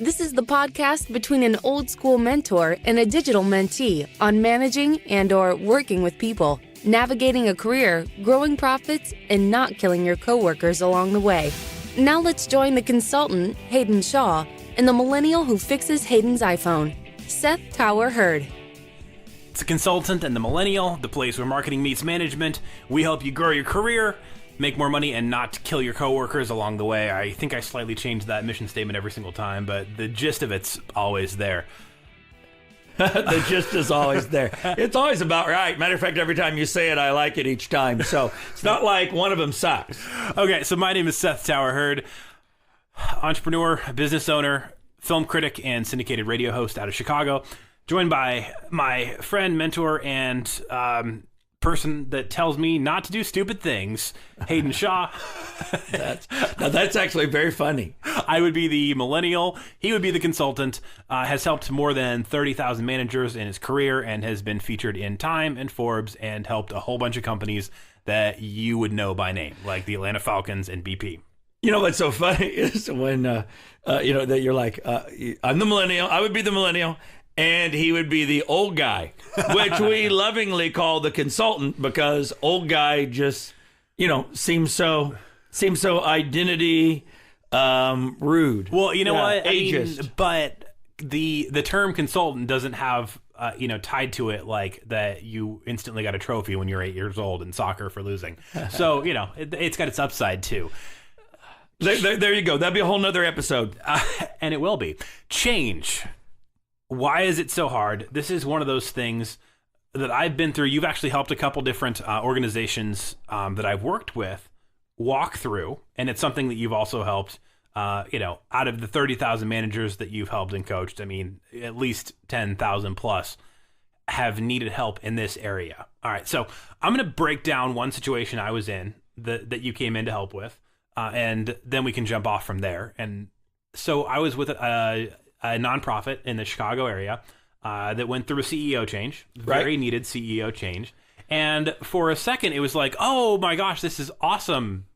This is the podcast between an old school mentor and a digital mentee on managing and/or working with people, navigating a career, growing profits, and not killing your coworkers along the way. Now let's join the consultant, Haydn Shaw, and the millennial who fixes Haydn's iPhone, Seth Tower Hurd. It's a consultant and the millennial, the place where marketing meets management. We help you grow your career, make more money, and not kill your coworkers along the way. I think I slightly changed that mission statement every single time, but the gist of it's always there. The gist is always there. It's always about right. Matter of fact, every time you say it, I like it each time. So it's not like one of them sucks. Okay, so my name is Seth Tower Hurd, entrepreneur, business owner, film critic, and syndicated radio host out of Chicago. Joined by my friend, mentor, and person that tells me not to do stupid things, Haydn Shaw. That's actually very funny. I would be the millennial. He would be the consultant. Has helped more than 30,000 managers in his career and has been featured in Time and Forbes and helped a whole bunch of companies that you would know by name, like the Atlanta Falcons and BP. You know what's so funny is when, that you're like, I'm the millennial. I would be the millennial. And he would be the old guy, which we lovingly call the consultant because old guy just, seems so identity rude. Well, you know what? Ageist. I mean, but the term consultant doesn't have tied to it like that you instantly got a trophy when you're 8 years old in soccer for losing. So it's got its upside too. There you go. That'd be a whole nother episode, and it will be. Change. Why is it so hard? This is one of those things that I've been through. You've actually helped a couple different organizations that I've worked with walk through, and it's something that you've also helped, out of the 30,000 managers that you've helped and coached, I mean, at least 10,000 plus have needed help in this area. All right, so I'm going to break down one situation I was in that you came in to help with, and then we can jump off from there. And so I was with a nonprofit in the Chicago area that went through a CEO change, very needed CEO change. And for a second, it was like, oh my gosh, this is awesome.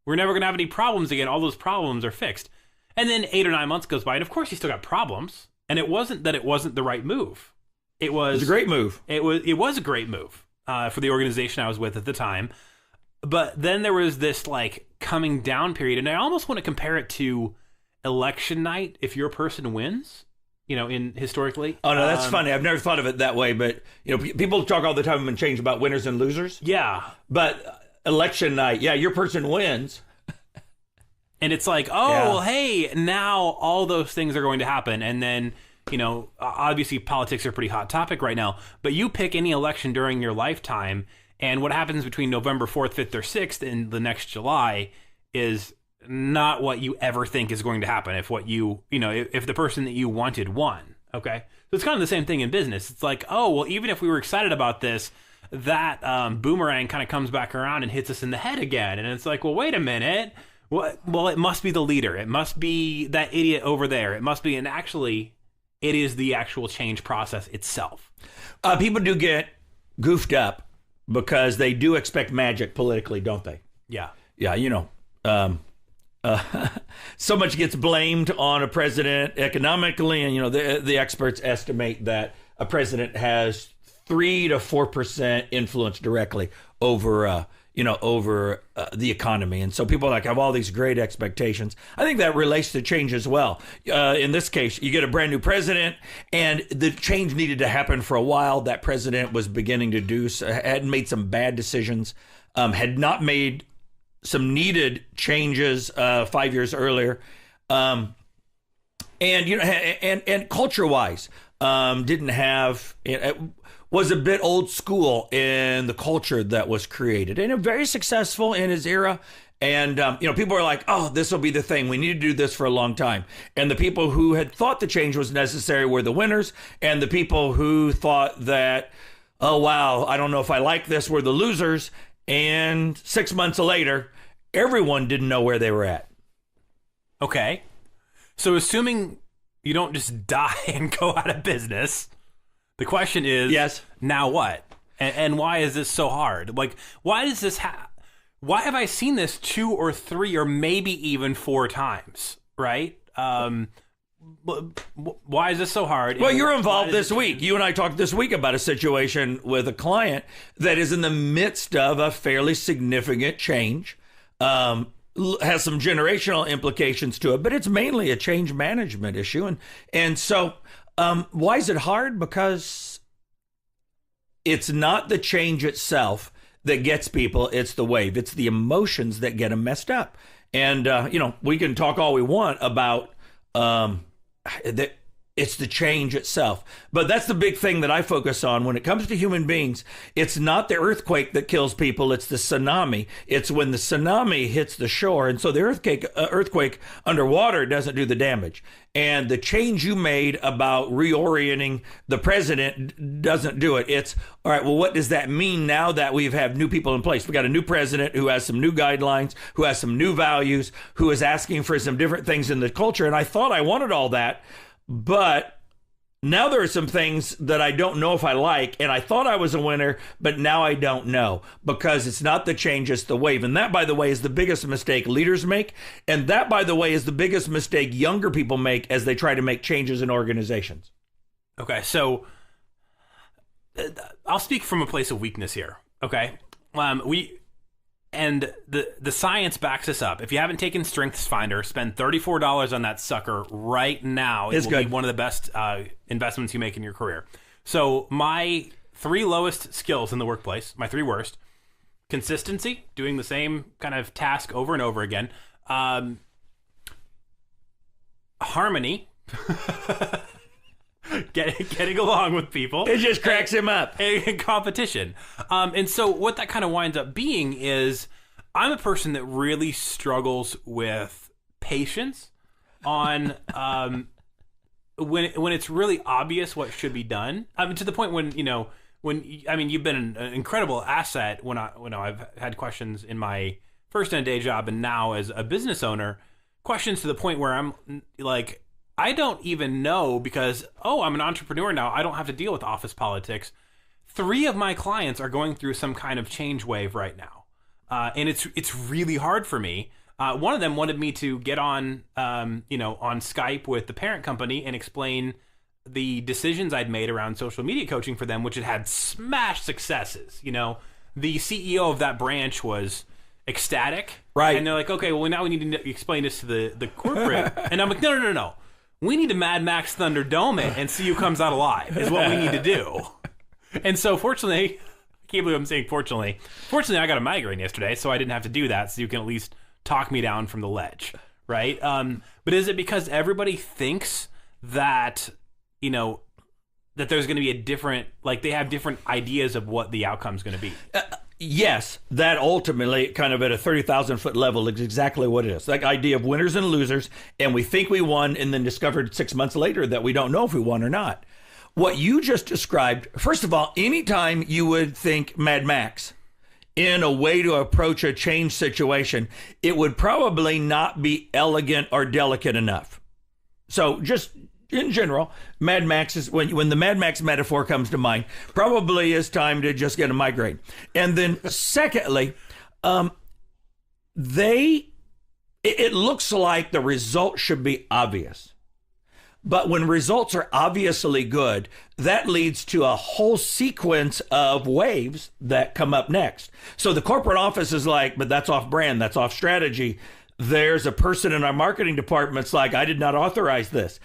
We're never going to have any problems again. All those problems are fixed. And then 8 or 9 months goes by, and of course, you still got problems. And it wasn't that it wasn't the right move. It was a great move. It was a great move for the organization I was with at the time. But then there was this like coming down period, and I almost want to compare it to election night if your person wins, in historically. Oh no, that's funny. I've never thought of it that way, but people talk all the time and change about winners and losers. Yeah, but election night, your person wins, and it's like, well, hey, now all those things are going to happen, and then obviously politics are a pretty hot topic right now. But you pick any election during your lifetime, and what happens between November 4th, 5th, or 6th in the next July is not what you ever think is going to happen if if the person that you wanted won. Okay. So it's kind of the same thing in business. It's like, even if we were excited about this, that boomerang kind of comes back around and hits us in the head again. And it's like, well, wait a minute. Well, it must be the leader. It must be that idiot over there. It must be, and actually it is the actual change process itself. People do get goofed up because they do expect magic politically, don't they? Yeah. Yeah. So much gets blamed on a president economically, and the experts estimate that a president has 3 to 4% influence directly over the economy, and so people have all these great expectations. I think that relates to change as well. In this case, you get a brand new president, and the change needed to happen for a while. That president was beginning to had made some bad decisions, had not made some needed changes 5 years earlier, and culture-wise, didn't have. It was a bit old school in the culture that was created, and very successful in his era. And people are like, "Oh, this will be the thing. We need to do this for a long time." And the people who had thought the change was necessary were the winners, and the people who thought that, "Oh wow, I don't know if I like this," were the losers. And 6 months later, everyone didn't know where they were at. Okay. So assuming you don't just die and go out of business, the question is, yes, now what? And why is this so hard? Like, why does this why have I seen this 2 or 3 or maybe even 4 times, right? why is this so hard? Well, you're involved this week. You and I talked this week about a situation with a client that is in the midst of a fairly significant change, has some generational implications to it, but it's mainly a change management issue. And so why is it hard? Because it's not the change itself that gets people, it's the wave. It's the emotions that get them messed up. And, we can talk all we want about that it's the change itself. But that's the big thing that I focus on when it comes to human beings. It's not the earthquake that kills people. It's the tsunami. It's when the tsunami hits the shore. And so the earthquake underwater doesn't do the damage. And the change you made about reorienting the president doesn't do it. It's, all right, well, what does that mean now that we've had new people in place? We got a new president who has some new guidelines, who has some new values, who is asking for some different things in the culture. And I thought I wanted all that. But now there are some things that I don't know if I like, and I thought I was a winner, but now I don't know, because it's not the change, it's the wave. And that, by the way, is the biggest mistake leaders make. And that, by the way, is the biggest mistake younger people make as they try to make changes in organizations. Okay, so I'll speak from a place of weakness here, okay? And the science backs us up. If you haven't taken Strengths Finder, spend $34 on that sucker right now. It will be one of the best investments you make in your career. So my 3 lowest skills in the workplace, my 3 worst: consistency, doing the same kind of task over and over again. Harmony. Getting along with people. It just cracks him up. And competition. And so what that kind of winds up being is, I'm a person that really struggles with patience on when it's really obvious what should be done. To the point when you've been an incredible asset when I've had questions in my first day job and now as a business owner, questions to the point where I'm like, I don't even know, because, I'm an entrepreneur now. I don't have to deal with office politics. 3 of my clients are going through some kind of change wave right now. And it's really hard for me. One of them wanted me to get on Skype with the parent company and explain the decisions I'd made around social media coaching for them, which had smash successes. The CEO of that branch was ecstatic. Right. And they're like, okay, well, now we need to explain this to the corporate. And I'm like, no. We need to Mad Max Thunderdome it and see who comes out alive is what we need to do. And so fortunately, I can't believe I'm saying fortunately, I got a migraine yesterday, so I didn't have to do that, so you can at least talk me down from the ledge, right? But is it because everybody thinks that, that there's going to be a different, like they have different ideas of what the outcome's going to be? Yes, that ultimately, kind of at a 30,000-foot level, is exactly what it is. That idea of winners and losers, and we think we won and then discovered 6 months later that we don't know if we won or not. What you just described, first of all, anytime you would think Mad Max in a way to approach a change situation, it would probably not be elegant or delicate enough. So just in general, Mad Max is, when the Mad Max metaphor comes to mind, probably is time to just get a migraine. And then secondly, it looks like the result should be obvious. But when results are obviously good, that leads to a whole sequence of waves that come up next. So the corporate office is like, but that's off brand, that's off strategy. There's a person in our marketing department's like, I did not authorize this.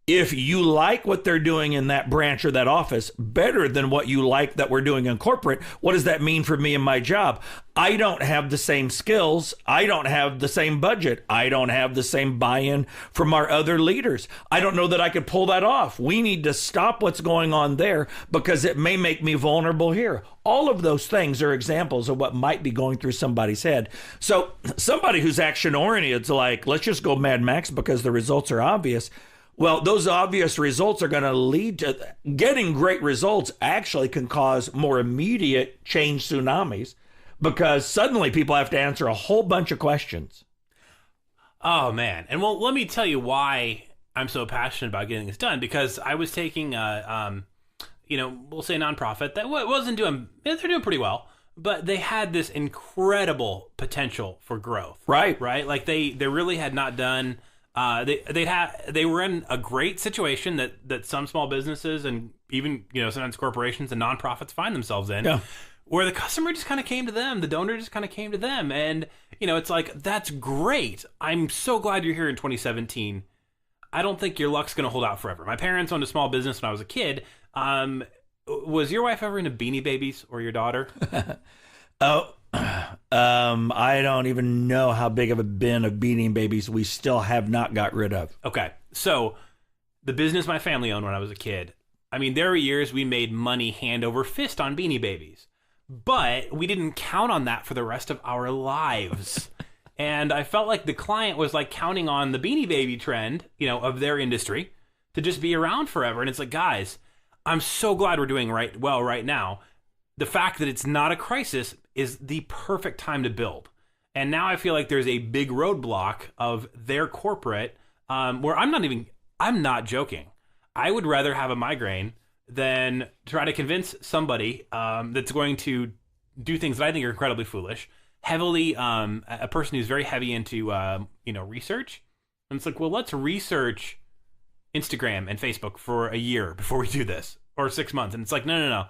If you like what they're doing in that branch or that office better than what you like that we're doing in corporate, what does that mean for me and my job? I don't have the same skills. I don't have the same budget. I don't have the same buy-in from our other leaders. I don't know that I could pull that off. We need to stop what's going on there because it may make me vulnerable here. All of those things are examples of what might be going through somebody's head. So somebody who's action-oriented is like, let's just go Mad Max because the results are obvious. Well, those obvious results are going to lead to getting great results actually can cause more immediate change tsunamis because suddenly people have to answer a whole bunch of questions. Oh, man. And well, let me tell you why I'm so passionate about getting this done, because I was taking, we'll say a nonprofit that wasn't doing, they're doing pretty well, but they had this incredible potential for growth. Right. Like they really had not done They were in a great situation that some small businesses and even sometimes corporations and nonprofits find themselves in, where the customer just kind of came to them, the donor just kind of came to them, and it's like, that's great. I'm so glad you're here in 2017. I don't think your luck's going to hold out forever. My parents owned a small business when I was a kid. Was your wife ever into Beanie Babies, or your daughter? I don't even know how big of a bin of Beanie Babies we still have not got rid of. Okay, so the business my family owned when I was a kid, I mean, there were years we made money hand over fist on Beanie Babies, but we didn't count on that for the rest of our lives. And I felt like the client was like counting on the Beanie Baby trend, of their industry to just be around forever. And it's like, guys, I'm so glad we're doing well right now. The fact that it's not a crisis is the perfect time to build. And now I feel like there's a big roadblock of their corporate, where I'm not joking. I would rather have a migraine than try to convince somebody that's going to do things that I think are incredibly foolish, heavily, a person who's very heavy into, research. And it's like, well, let's research Instagram and Facebook for a year before we do this, or 6 months. And it's like, no.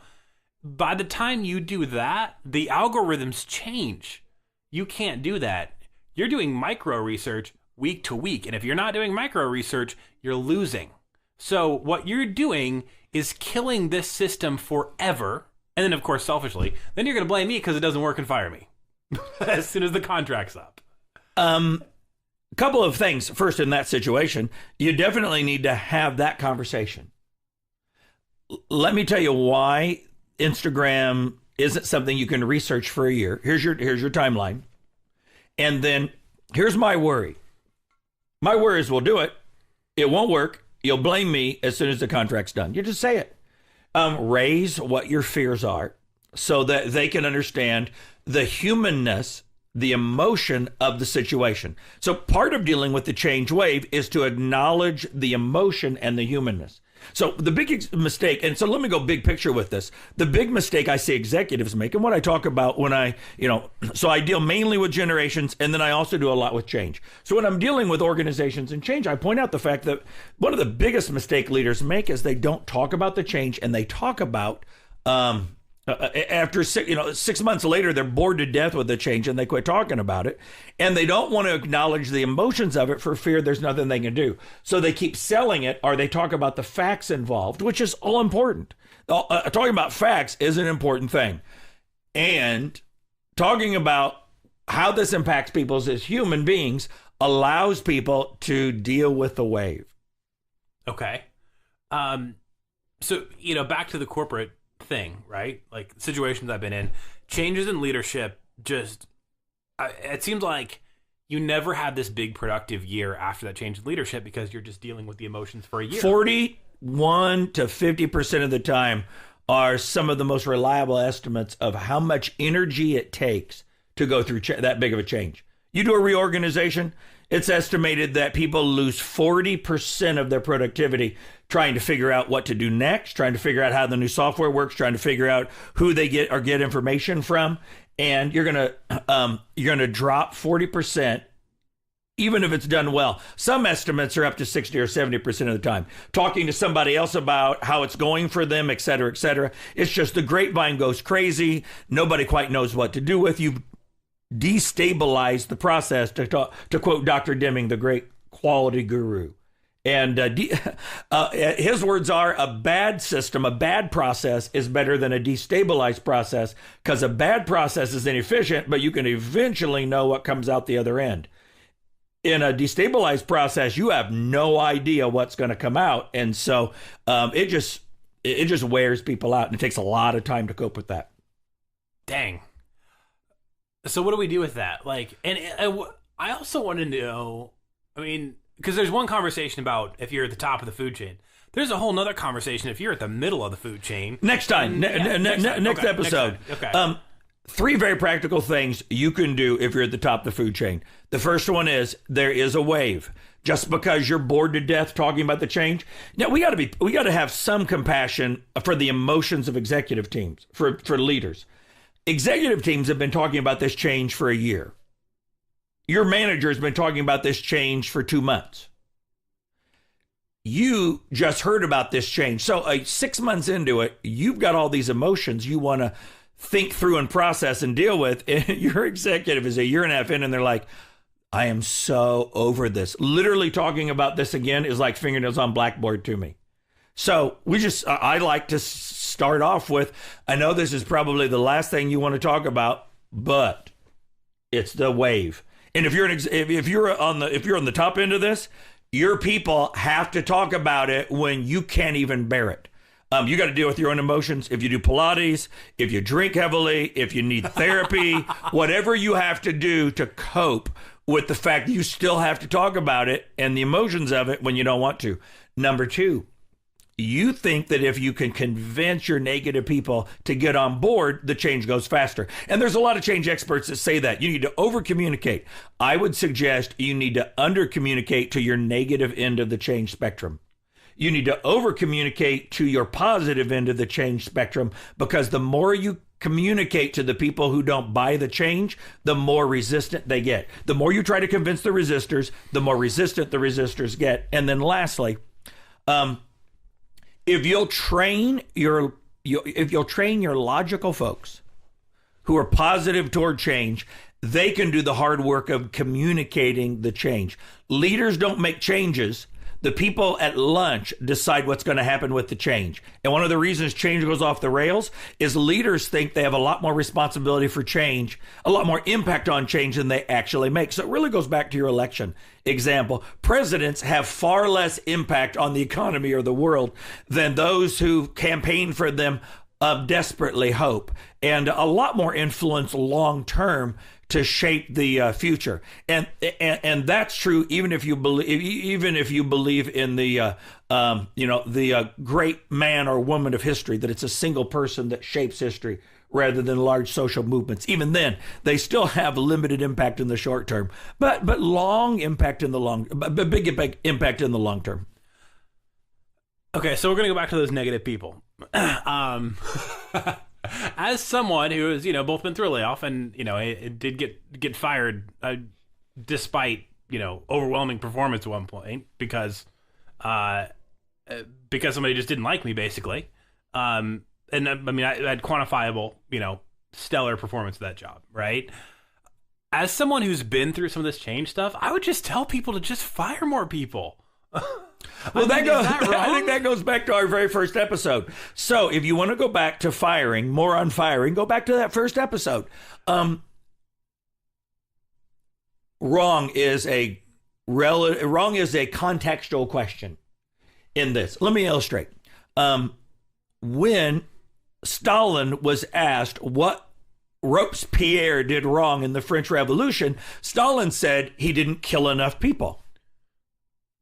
By the time you do that, the algorithms change. You can't do that. You're doing micro research week to week. And if you're not doing micro research, you're losing. So what you're doing is killing this system forever. And then, of course, selfishly, then you're going to blame me because it doesn't work and fire me as soon as the contract's up. Couple of things. First, in that situation, you definitely need to have that conversation. Let me tell you why Instagram isn't something you can research for a year. Here's your timeline. And then here's my worry. My worry is we'll do it. It won't work. You'll blame me as soon as the contract's done. You just say it. Raise what your fears are so that they can understand the humanness, the emotion of the situation. So part of dealing with the change wave is to acknowledge the emotion and the humanness. So the big mistake, and so let me go big picture with this. The big mistake I see executives make, and what I talk about when so I deal mainly with generations, and then I also do a lot with change. So when I'm dealing with organizations and change, I point out the fact that one of the biggest mistake leaders make is they don't talk about the change, and they talk about after 6 months later, they're bored to death with the change and they quit talking about it. And they don't want to acknowledge the emotions of it for fear there's nothing they can do. So they keep selling it, or they talk about the facts involved, which is all important. Talking about facts is an important thing. And talking about how this impacts people as human beings allows people to deal with the wave. Okay. So, back to the corporate thing, right? Like situations I've been in, changes in leadership, it seems like you never had this big productive year after that change in leadership because you're just dealing with the emotions for a year. 41 to 50% of the time are some of the most reliable estimates of how much energy it takes to go through that big of a change. You do a reorganization, it's estimated that people lose 40% of their productivity trying to figure out what to do next, trying to figure out how the new software works, trying to figure out who they get information from. And you're gonna drop 40%, even if it's done well. Some estimates are up to 60 or 70% of the time. Talking to somebody else about how it's going for them, et cetera, et cetera. It's just the grapevine goes crazy. Nobody quite knows what to do with you. Destabilize the process, to quote Dr. Deming, the great quality guru. And his words are, a bad system, a bad process is better than a destabilized process, because a bad process is inefficient, but you can eventually know what comes out the other end. In a destabilized process, you have no idea what's going to come out. And so it just wears people out, and it takes a lot of time to cope with that. Dang. So what do we do with that? Like, and I also want to know, because there's one conversation about if you're at the top of the food chain. There's a whole nother conversation if you're at the middle of the food chain. Next time. Next episode. Okay. 3 very practical things you can do if you're at the top of the food chain. The first one is, there is a wave. Just because you're bored to death talking about the change. Now, we got to have some compassion for the emotions of executive teams, for leaders. Executive teams have been talking about this change for a year. Your manager has been talking about this change for 2 months. you just heard about this change. So 6 months into it, you've got all these emotions you want to think through and process and deal with. And your executive is a year and a half in, and they're like, I am so over this. Literally talking about this again is like fingernails on blackboard to me. So I like to start off with, I know this is probably the last thing you want to talk about, but it's the wave. And if you're on the top end of this, your people have to talk about it when you can't even bear it. You got to deal with your own emotions. If you do Pilates, if you drink heavily, if you need therapy, whatever you have to do to cope with the fact that you still have to talk about it and the emotions of it when you don't want to. Number 2, you think that if you can convince your negative people to get on board, the change goes faster. And there's a lot of change experts that say that. You need to over-communicate. I would suggest you need to under-communicate to your negative end of the change spectrum. You need to over-communicate to your positive end of the change spectrum, because the more you communicate to the people who don't buy the change, the more resistant they get. The more you try to convince the resistors, the more resistant the resistors get. And then lastly, if you'll train your logical folks who are positive toward change, they can do the hard work of communicating the change. Leaders don't make changes. The people at lunch decide what's going to happen with the change. And one of the reasons change goes off the rails is leaders think they have a lot more responsibility for change, a lot more impact on change than they actually make. So it really goes back to your election example. Presidents have far less impact on the economy or the world than those who campaign for them desperately hope, and a lot more influence long term to shape the future. And that's true even if you believe in the great man or woman of history, that it's a single person that shapes history rather than large social movements. Even then, they still have limited impact in the short term, but long impact in the long, big impact in the long term. Okay, so we're gonna go back to those negative people. As someone who has, both been through a layoff and, it did get fired despite, overwhelming performance at one point because somebody just didn't like me, basically. And I had quantifiable, stellar performance of that job, right? As someone who's been through some of this change stuff, I would just tell people to just fire more people. Well, I think that goes back to our very first episode. So if you want to go back to firing, more on firing, go back to that first episode. Wrong is a contextual question in this. Let me illustrate. When Stalin was asked what Robespierre did wrong in the French Revolution, Stalin said he didn't kill enough people.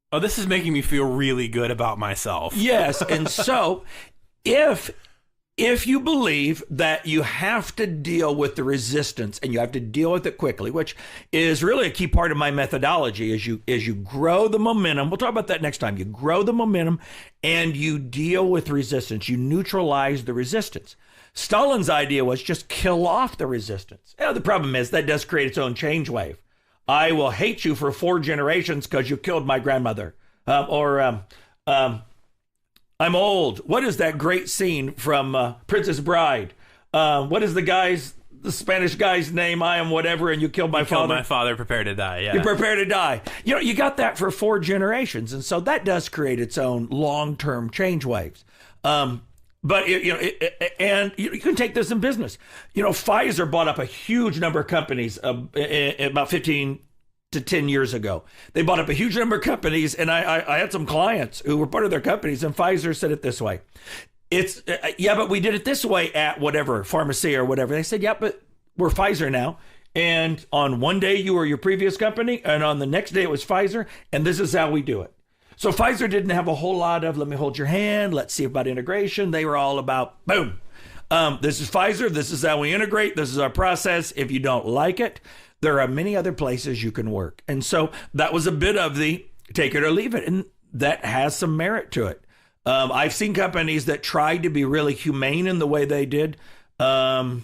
Oh, this is making me feel really good about myself. Yes, and so if you believe that you have to deal with the resistance and you have to deal with it quickly, which is really a key part of my methodology, as you grow the momentum. We'll talk about that next time. You grow the momentum and you deal with resistance. You neutralize the resistance. Stalin's idea was just kill off the resistance. The problem is that does create its own change wave. I will hate you for 4 generations because you killed my grandmother. I'm old. What is that great scene from Princess Bride? What is the Spanish guy's name? I am whatever, and you killed my father. My father, prepare to die. Yeah. You prepare to die. You got that for 4 generations. And so that does create its own long-term change waves. But and you can take this in business. Pfizer bought up a huge number of companies about 15 to 10 years ago. They bought up a huge number of companies, and I had some clients who were part of their companies, and Pfizer said it this way: "It's but we did it this way at whatever pharmacy or whatever." They said, "Yeah, but we're Pfizer now." And on one day you were your previous company, and on the next day it was Pfizer, and this is how we do it. So Pfizer didn't have a whole lot of, let me hold your hand, let's see about integration. They were all about, boom, this is Pfizer, this is how we integrate, this is our process. If you don't like it, there are many other places you can work. And so that was a bit of the take it or leave it, and that has some merit to it. I've seen companies that tried to be really humane in the way they did downsizing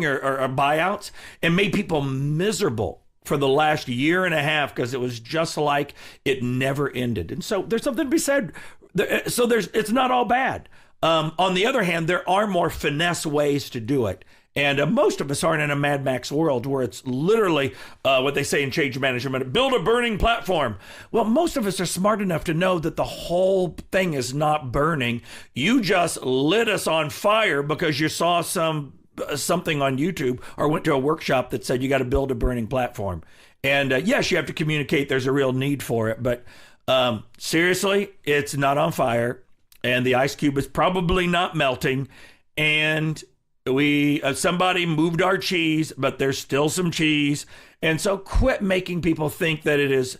or buyouts and made people miserable for the last year and a half because it was just like it never ended. And so there's something to be said. So it's not all bad. On the other hand, there are more finesse ways to do it. And most of us aren't in a Mad Max world where it's literally what they say in change management, build a burning platform. Well, most of us are smart enough to know that the whole thing is not burning. You just lit us on fire because you saw something on YouTube or went to a workshop that said you got to build a burning platform. And yes, you have to communicate there's a real need for it. But seriously, it's not on fire. And the ice cube is probably not melting. And somebody moved our cheese, but there's still some cheese. And so quit making people think that it is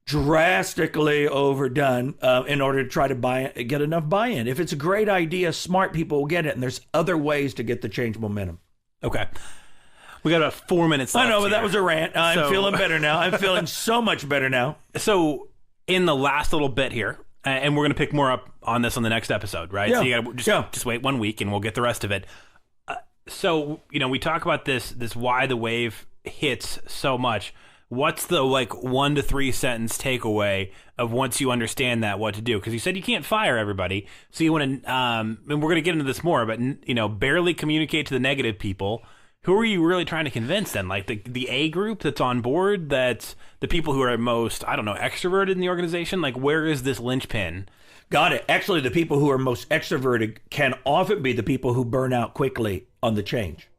drastically overdone in order to try to get enough buy-in. If it's a great idea, smart people will get it. And there's other ways to get the change momentum. Okay. We got about 4 minutes left. I know, but that was a rant. I'm feeling better now. I'm feeling so much better now. So in the last little bit here, and we're going to pick more up on this on the next episode, right? Yeah. So you got to just wait 1 week and we'll get the rest of it. So, we talk about this why the wave hits so much. What's the 1 to 3 sentence takeaway of once you understand that, what to do? Because you said you can't fire everybody. So you want to, and we're going to get into this more, but, barely communicate to the negative people. Who are you really trying to convince then? Like the A group that's on board, that's the people who are most, extroverted in the organization? Like, where is this linchpin? Got it. Actually, the people who are most extroverted can often be the people who burn out quickly on the change.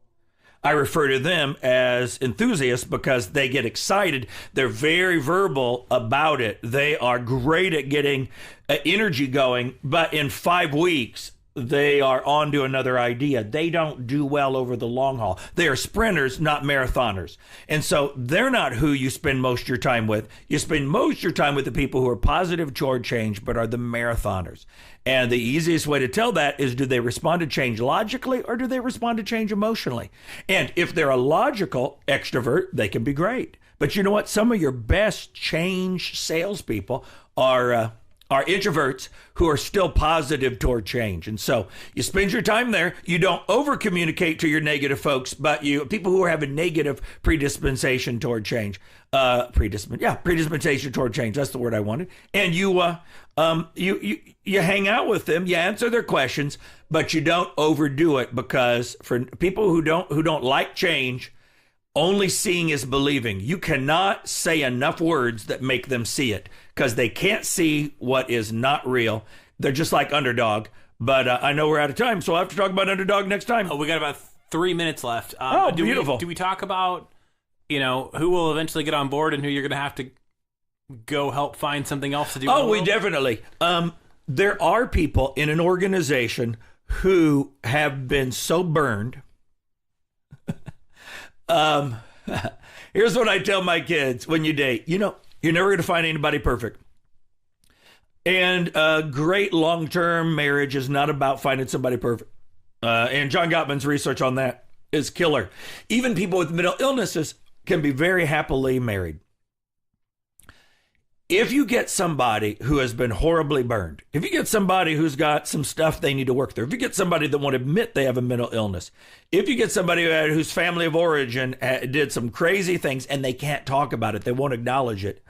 I refer to them as enthusiasts because they get excited. They're very verbal about it. They are great at getting energy going, but in 5 weeks, they are on to another idea. They don't do well over the long haul. They are sprinters, not marathoners. And so they're not who you spend most of your time with. You spend most of your time with the people who are positive toward change, but are the marathoners. And the easiest way to tell that is, do they respond to change logically or do they respond to change emotionally? And if they're a logical extrovert, they can be great. But you know what? Some of your best change salespeople are introverts who are still positive toward change. And so you spend your time there. You don't over communicate to your negative folks, but people who have a negative predisposition toward change, predisposition toward change. That's the word I wanted. And you hang out with them, you answer their questions, but you don't overdo it, because for people who don't like change, only seeing is believing. You cannot say enough words that make them see it, because they can't see what is not real. They're just like Underdog. But I know we're out of time, so I'll have to talk about Underdog next time. Oh, we got about 3 minutes left. Beautiful. Do we talk about, who will eventually get on board and who you're going to have to go help find something else to do? Oh, we definitely. There are people in an organization who have been so burned. Here's what I tell my kids when you date. You're never going to find anybody perfect. And a great long-term marriage is not about finding somebody perfect. And John Gottman's research on that is killer. Even people with mental illnesses can be very happily married. If you get somebody who has been horribly burned, if you get somebody who's got some stuff they need to work through, if you get somebody that won't admit they have a mental illness, if you get somebody whose family of origin did some crazy things and they can't talk about it, they won't acknowledge it,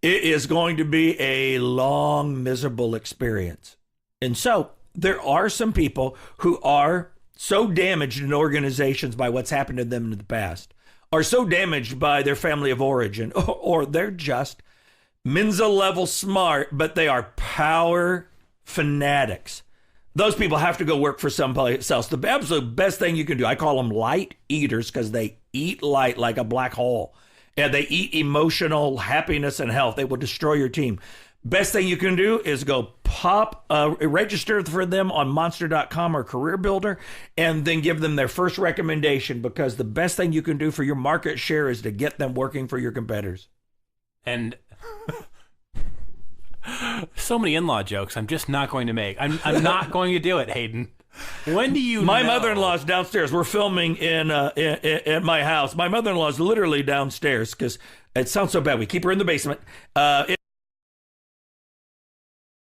it is going to be a long, miserable experience. And so there are some people who are so damaged in organizations by what's happened to them in the past, are so damaged by their family of origin, or they're just Mensa level smart, but they are power fanatics. Those people have to go work for someplace else. The absolute best thing you can do, I call them light eaters, because they eat light like a black hole. And they eat emotional happiness and health. They will destroy your team. Best thing you can do is go register for them on monster.com or Career Builder, and then give them their first recommendation, because the best thing you can do for your market share is to get them working for your competitors. And so many in-law jokes I'm just not going to make. I'm not going to do it, Haydn. When do you My know? mother-in-law's downstairs. We're filming in at my house. My mother-in-law's literally downstairs, because it sounds so bad. We keep her in the basement.